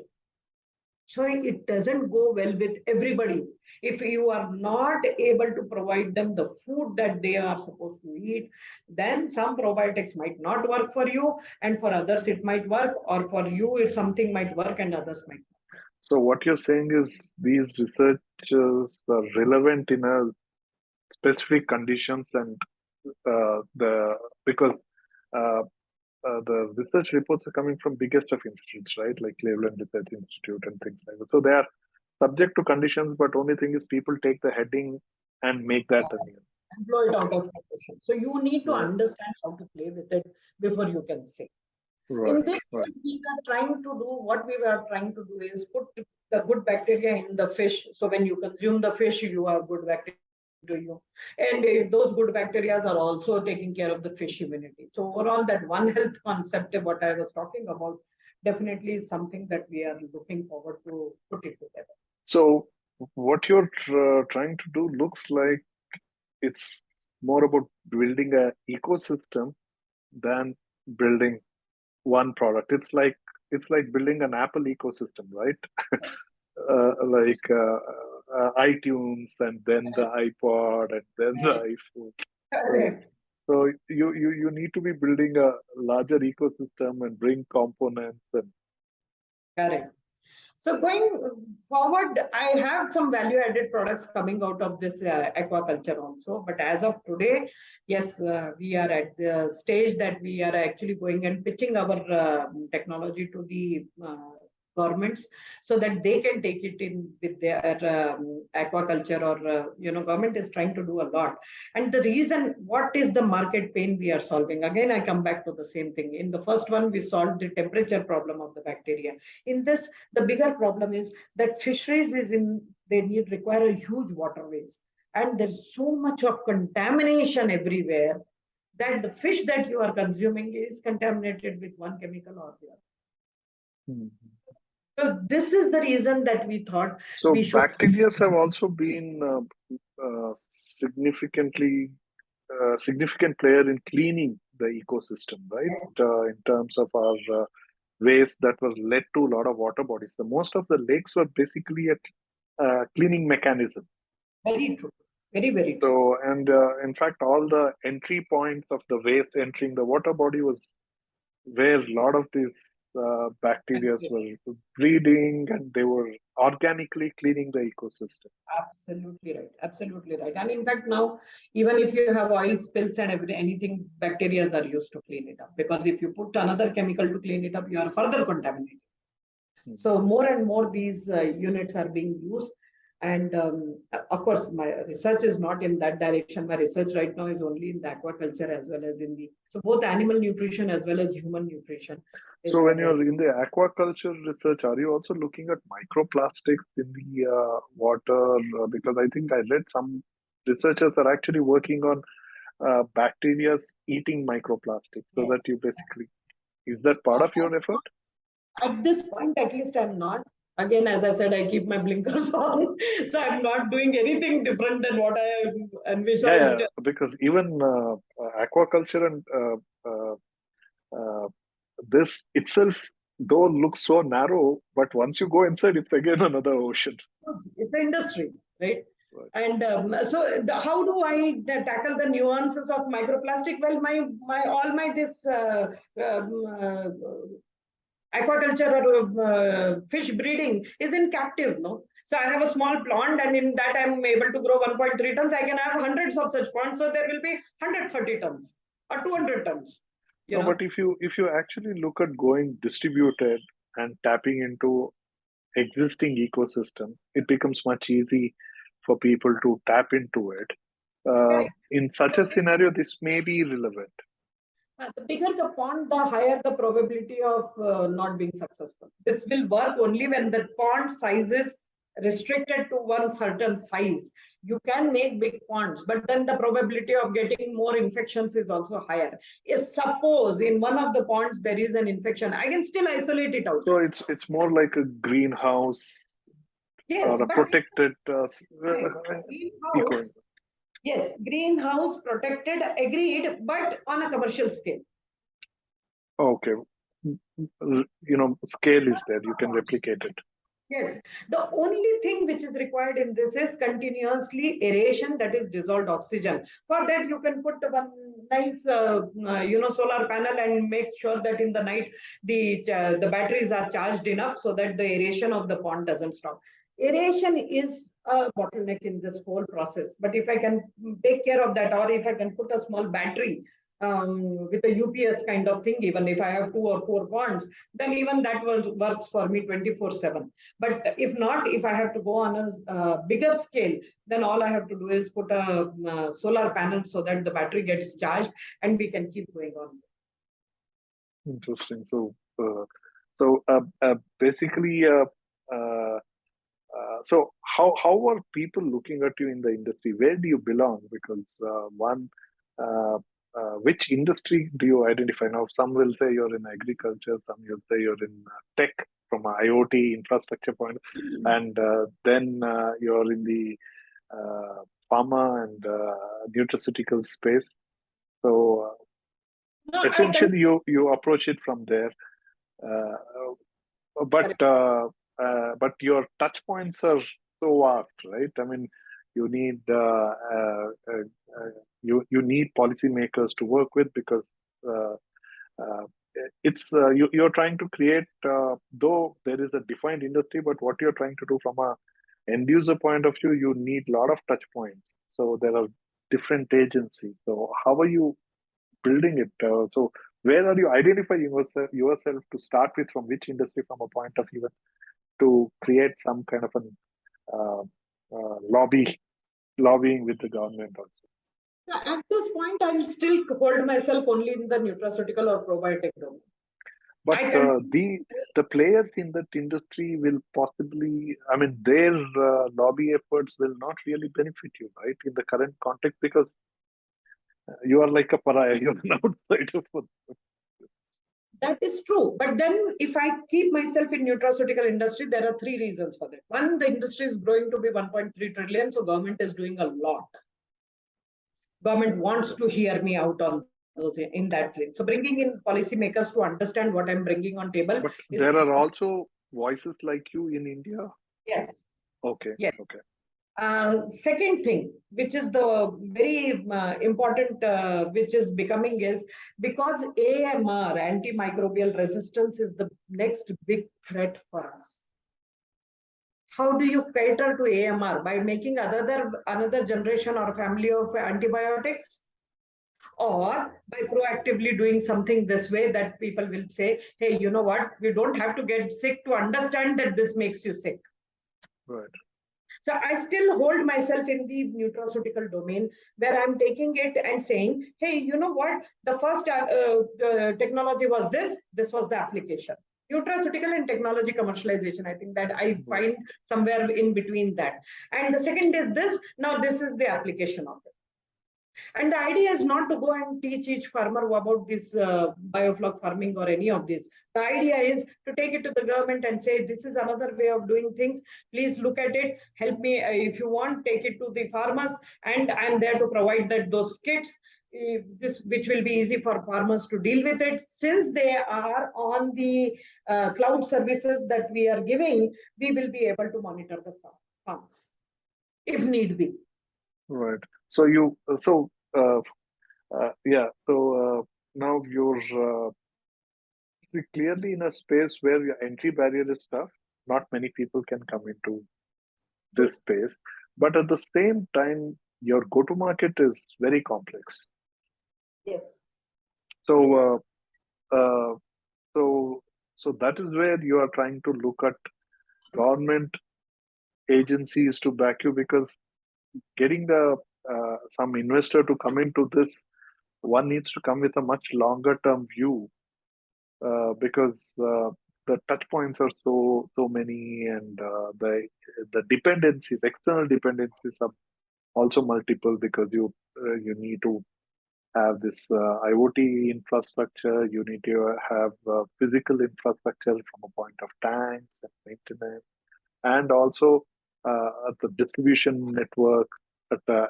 So it doesn't go well with everybody. If you are not able to provide them the food that they are supposed to eat, then some probiotics might not work for you, and for others it might work, or for you if something might work and others might not. So what you're saying is these researchers are relevant in a specific conditions and the because uh, the research reports are coming from biggest of institutes, right? Like Cleveland Research Institute and things like that. So they are subject to conditions, but only thing is people take the heading and make that a new. And blow it out Okay. of proportion. So you need to Right. understand how to play with it before you can say. In Right. this Right. case, what we were trying to do is put the good bacteria in the fish. So when you consume the fish, you have good bacteria into you. And those good bacteria are also taking care of the fish immunity. So overall, that one health concept, what I was talking about, definitely is something that we are looking forward to put it together. So what you're trying to do looks like it's more about building a ecosystem than building one product. It's like building an Apple ecosystem, right? Like iTunes and then the iPod and then the iPhone. So Correct. so you need to be building a larger ecosystem and bring components and Correct. So going forward, I have some value-added products coming out of this aquaculture also. But as of today, yes, we are at the stage that we are actually going and pitching our technology to the governments, so that they can take it in with their aquaculture, or government is trying to do a lot. And the reason, what is the market pain we are solving? Again, I come back to the same thing. In the first one, we solved the temperature problem of the bacteria. In this, the bigger problem is that fisheries they require a huge waterways, and there's so much of contamination everywhere that the fish that you are consuming is contaminated with one chemical or the other. Mhm. So this is the reason that we thought So we should. bacteria have also been significant player in cleaning the ecosystem, right? Yes, In terms of our waste that was led to a lot of water bodies. So most of the lakes were basically a cleaning mechanism. very true. Very, very true. So, and in fact, all the entry points of the waste entering the water body was where a lot of these bacteria were breeding, and they were organically cleaning the ecosystem. Absolutely right. Absolutely right. And in fact, now even if you have oil spills and anything, bacteria are used to clean it up. Because if you put another chemical to clean it up, you are further contaminated. So more and more these units are being used. And of course, my research is not in that direction. My research right now is only in the aquaculture as well as in the, so both animal nutrition as well as human nutrition is So, when what I. you're in the aquaculture research, are you also looking at microplastics in the water? Because I think I read some researchers are actually working on bacteria eating microplastics, so that Yes. you basically, is that part of your effort? At this point, at least I'm not. Again, as I said, I keep my blinkers on. So I'm not doing anything different than what I Yeah, yeah, envisaged. because even aquaculture and uh, this itself, though looks so narrow, but once you go inside, it's again another ocean. It's an industry, right? Right. And so, how do I tackle the nuances of microplastic? Well, my all my this um, uh, aquaculture or fish breeding is in captive, no? So I have a small pond, and in that I'm able to grow 1.3 tons. I can have hundreds of such ponds, so there will be 130 tons or 200 tons. You No, know, but if you actually look at going distributed and tapping into existing ecosystem, it becomes much easy for people to tap into it. correct. In such a scenario, this may be relevant. The bigger the pond, the higher the probability of not being successful. This will work only when the pond size is restricted to one certain size. You can make big ponds, but then the probability of getting more infections is also higher. If suppose in one of the ponds there is an infection, I can still isolate it out. So it's more like a greenhouse Yes, or a but protected eco. greenhouse, yes, greenhouse protected, agreed, but on a commercial scale. Okay, scale is there. You can replicate it. Yes, the only thing which is required in this is continuously aeration, that is dissolved oxygen. For that, you can put one nice, solar panel and make sure that in the night the batteries are charged enough so that the aeration of the pond doesn't stop. Aeration is a bottleneck in this whole process. But if I can take care of that, or if I can put a small battery with a UPS kind of thing, even if I have 2 or 4 ponds, then even that works for me 24/7. But if not, if I have to go on a bigger scale, then all I have to do is put a solar panel so that the battery gets charged and we can keep going on. Interesting. So basically, so how are people looking at you in the industry? Where do you belong? Because uh, which industry do you identify now? Some will say you're in agriculture, some will say you're in tech from an IoT infrastructure point, and then you're in the pharma and nutraceutical space. So No, I can. essentially, you approach it from there. Uh, but but your touch points are so vast, right? I mean, you need you need policymakers to work with, because uh, uh, you're trying to create, though there is a defined industry, but what you're trying to do from a end user point of view, you need a lot of touch points. So there are different agencies. So how are you building it? So where are you identifying yourself to start with, from which industry, from a point of view, to create some kind of an uh, lobbying with the government also? At this point, I'll still hold myself only in the nutraceutical or probiotic domain. But I can. the players in that industry will possibly, I mean, their lobby efforts will not really benefit you, right, in the current context, because you are like a pariah, you're an outsider for. That is true. But then if I keep myself in nutraceutical industry, there are 3 reasons for that. One, the industry is growing to be 1.3 trillion, so government is doing a lot. Government wants to hear me out on those in that thing. So bringing in policymakers to understand what I'm bringing on table But is there are also voices like you in India. yes, Okay, yes. okay. Second thing, which is the very important, which is becoming is because AMR, antimicrobial resistance, is the next big threat for us. How do you cater to AMR? By making another generation or family of antibiotics? Or by proactively doing something this way that people will say, hey, you know what? We don't have to get sick to understand that this makes you sick. Right. So I still hold myself in the nutraceutical domain where I'm taking it and saying, hey, you know what? The first technology was this was the application. Nutraceutical and technology commercialization. I think that I find somewhere in between that. And the second is this, now this is the application of it. And the idea is not to go and teach each farmer about this biofloc farming or any of this. The idea is to take it to the government and say, this is another way of doing things. Please look at it. Help me. If you want, take it to the farmers. And I'm there to provide those kits, which will be easy for farmers to deal with it. Since they are on the cloud services that we are giving, we will be able to monitor the farms if need be. Right. So now you're clearly in a space where your entry barrier is tough. Not many people can come into this space, but at the same time, your go-to-market is very complex. Yes. So, uh, uh, so that is where you are trying to look at government agencies to back you, because getting some investor to come into this, one needs to come with a much longer term view, because the touch points are so many, and the dependencies, external dependencies, are also multiple, because you need to have this IoT infrastructure, you need to have physical infrastructure from a point of tanks and maintenance, and also at the distribution network at the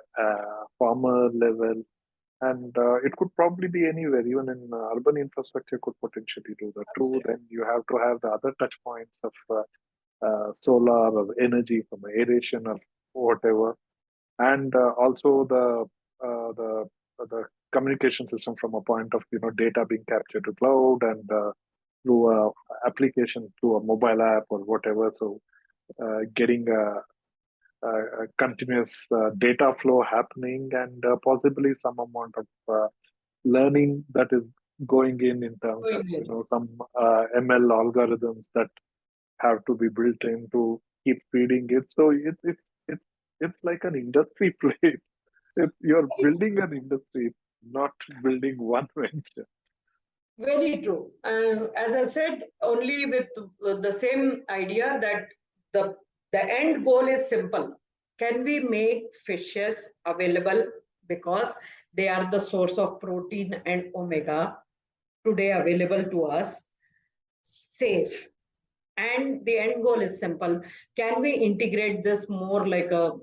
farmer level. And it could probably be anywhere, even in urban infrastructure could potentially do that too. Then you have to have the other touch points of solar or energy from aeration or whatever, and also the communication system from a point of data being captured to cloud, and through a application, through a mobile app or whatever. So getting a continuous data flow happening, and possibly some amount of learning that is going in terms of some ML algorithms that have to be built in to keep feeding it. So it's like an industry play. You're building an industry, not building one venture. Very true. As I said, only with the same idea that the end goal is simple. Can we make fishes available because they are the source of protein and omega today available to us, safe? And the end goal is simple. Can we integrate this more like a,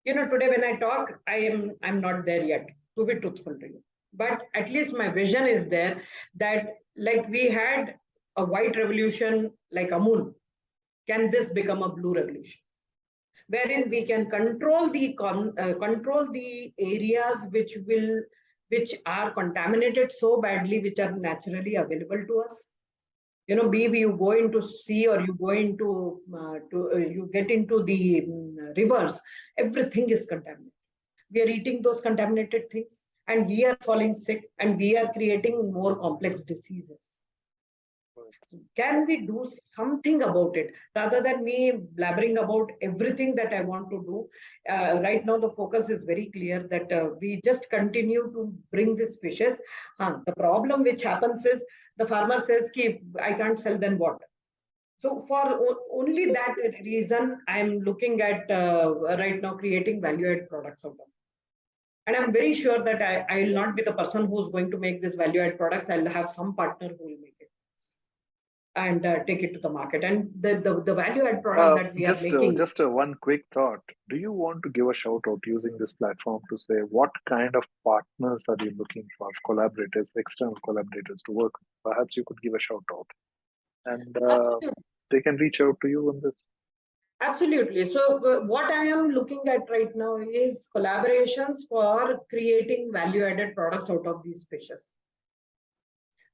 today when I talk, I'm not there yet, to be truthful to you. But at least my vision is there that like we had a white revolution like Amul, can this become a blue revolution? Wherein we can control the areas which are contaminated so badly, which are naturally available to us. Be you go into sea or you go into you get into the rivers, everything is contaminated. We are eating those contaminated things and we are falling sick and we are creating more complex diseases. Can we do something about it rather than me blabbering about everything that I want to do? Right now, the focus is very clear that we just continue to bring these fishes. The problem which happens is the farmer says, I can't sell, then what? So for only that reason, I'm looking at right now creating value-added products out of it. And I'm very sure that I will not be the person who's going to make this value-added products. I'll have some partner who will make it and take it to the market. And the value-add product that we are making. Just one quick thought. Do you want to give a shout out using this platform to say what kind of partners are you looking for, collaborators, external collaborators to work with? Perhaps you could give a shout out, and they can reach out to you on this. Absolutely. So, what I am looking at right now is collaborations for creating value-added products out of these fishes.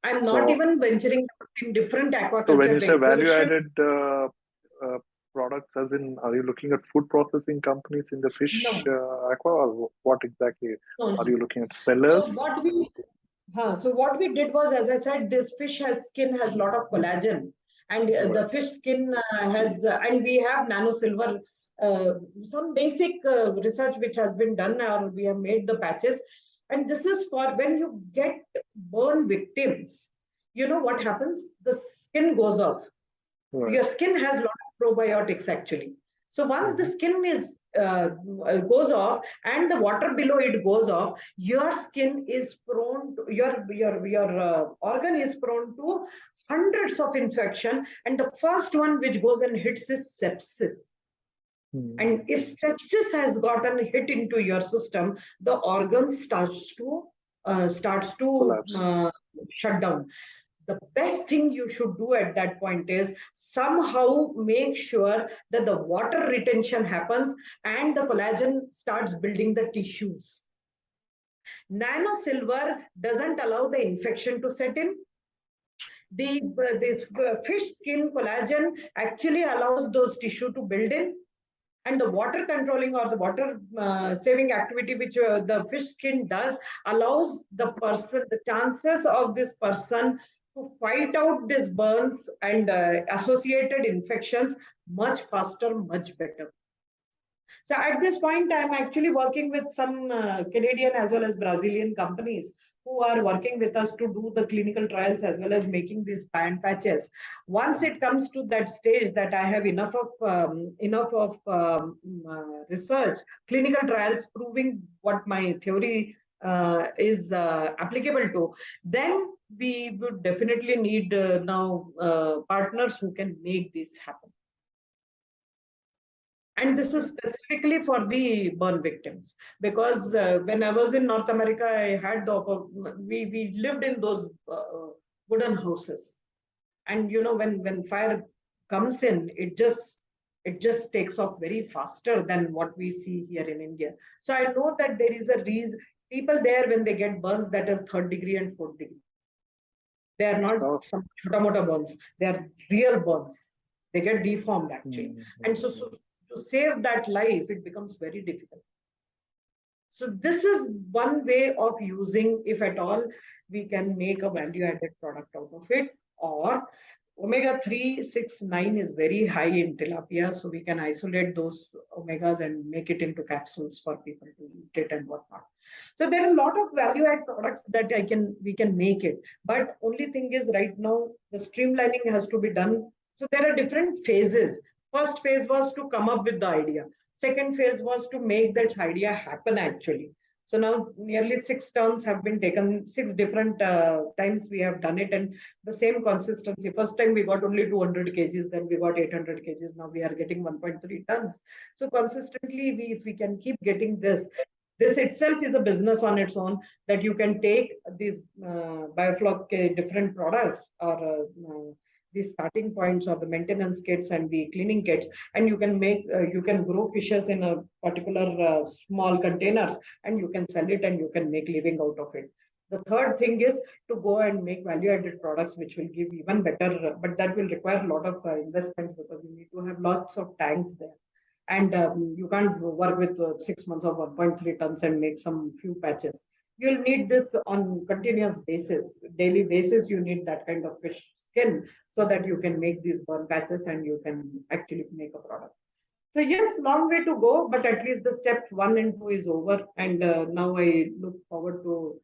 I'm not So, even venturing in different so when aquaculture you say beds. So, value added products, as in, are you looking at food processing companies in the fish no, aqua, or what exactly no, are no. you looking at? So Sellers? what we so what we did was, as I said, this fish has skin has a lot of collagen, and Right. the fish skin has, and we have nano silver. Some basic research which has been done, or we have made the patches, and this is for when you get burn victims. You know what happens? The skin goes off. Right. Your skin has a lot of probiotics actually. So once the Mm-hmm. skin is goes off and the water below it goes off, your skin is prone to, your organ is prone to hundreds of infection, and the first one which goes and hits is sepsis. And if sepsis has gotten hit into your system, the organ starts to Collapse. shut down. The best thing you should do at that point is somehow make sure that the water retention happens and the collagen starts building the tissues. Nano silver doesn't allow the infection to set in. The fish skin collagen actually allows those tissue to build in, and the water controlling or the water saving activity which the fish skin does allows the chances of this person to fight out these burns and associated infections much faster, much better. So at this point, I'm actually working with some Canadian as well as Brazilian companies who are working with us to do the clinical trials as well as making these pan patches. Once it comes to that stage that I have enough of research, clinical trials proving what my theory is applicable to, then we would definitely need now partners who can make this happen. And this is specifically for the burn victims, because when I was in North America, I had we lived in those wooden houses, and when fire comes in, it just takes off very faster than what we see here in India. So I know that there is a reason people there, when they get burns, that is third degree and fourth degree. They are not Oh. some chota mota burns. They are real burns. They get deformed actually. And so Mm-hmm. to save that life, it becomes very difficult. So this is one way of using, if at all, we can make a value-added product out of it. Or omega-3, 6, 9 is very high in tilapia, so we can isolate those omegas and make it into capsules for people to eat it and whatnot. So there are a lot of value-add products that we can make it. But only thing is right now the streamlining has to be done. So there are different phases. First phase was to come up with the idea. Second phase was to make that idea happen actually. So now nearly 6 turns have been taken, 6 different times we have done it, and the same consistency. First time we got only 200 kgs, then we got 800 kgs. Now we are getting 1.3 tons. So consistently, if we can keep getting this itself is a business on its own, that you can take these biofloc different products or the starting points or the maintenance kits and the cleaning kits, and you can grow fishes in a particular small containers, and you can sell it and you can make living out of it. The third thing is to go and make value added products which will give even better, but that will require a lot of investment, because you need to have lots of tanks there, and you can't work with 6 months of 1.3 tons and make some few patches. You'll need this on continuous basis, daily basis. You need that kind of fish skin so that you can make these burn patches and you can actually make a product. So yes, long way to go, but at least the steps 1 and 2 is over, and now I look forward to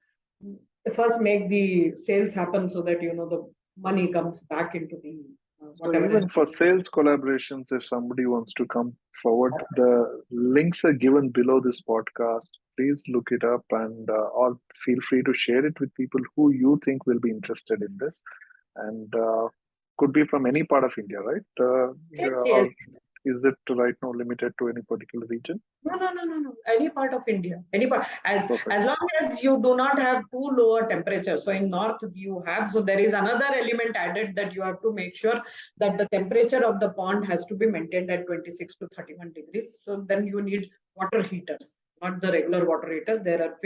first make the sales happen so that the money comes back into the So whatever is. even for sales collaborations, if somebody wants to come forward, the links are given below this podcast. Please look it up, and or feel free to share it with people who you think will be interested in this, and could be from any part of India, right? Yes, yes. Or is it right now limited to any particular region? No, no, no, no, no. Any part of India, any part. Perfect. As long as you do not have too lower temperature. So in north you have. So there is another element added that you have to make sure that the temperature of the pond has to be maintained at 26 to 31 degrees. So then you need water heaters, not the regular water heaters. There are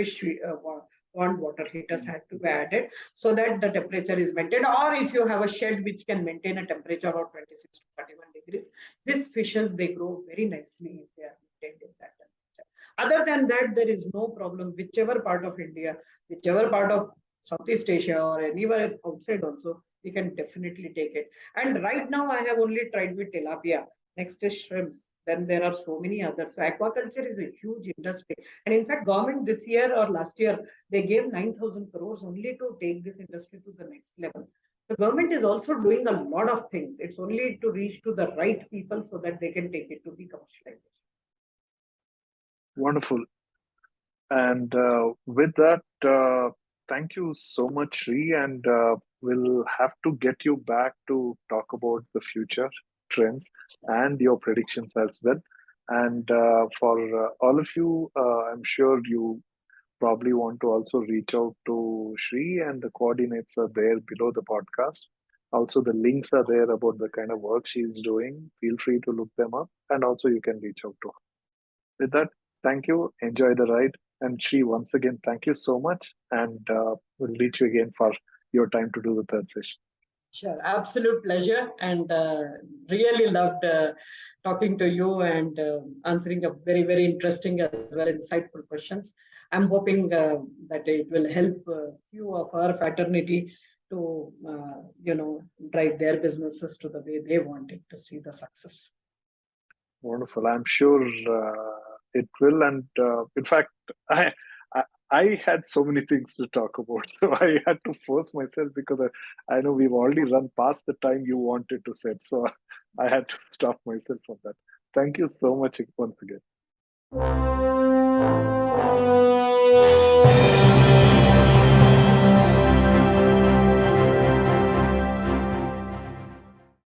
pond water heaters had to be added so that the temperature is maintained. Or if you have a shed which can maintain a temperature of 26 to 31 degrees, these fishes they grow very nicely if they are maintained in that temperature. Other than that, there is no problem. Whichever part of India, whichever part of Southeast Asia or anywhere outside also, we can definitely take it. And right now, I have only tried with tilapia. Next is shrimps. Then there are so many others. So aquaculture is a huge industry. And in fact, government this year or last year, they gave 9,000 crores only to take this industry to the next level. The government is also doing a lot of things. It's only to reach to the right people so that they can take it to the commercialization. Wonderful. And with that, thank you so much, Sri. And we'll have to get you back to talk about the future trends and your predictions as well. And for all of you, I'm sure you probably want to also reach out to Shri, and the coordinates are there below the podcast. Also, the links are there about the kind of work she's doing. Feel free to look them up, and also you can reach out to her. With that, thank you. Enjoy the ride. And Shri, once again, thank you so much. And we'll reach you again for your time to do the third session. Sure, absolute pleasure, and really loved talking to you and answering a very, very interesting as well insightful questions. I'm hoping that it will help few of our fraternity to, drive their businesses to the way they want it to see the success. Wonderful. I'm sure it will. And in fact, I, I had so many things to talk about. So I had to force myself because I know we've already run past the time you wanted to set. So I had to stop myself from that. Thank you so much once again.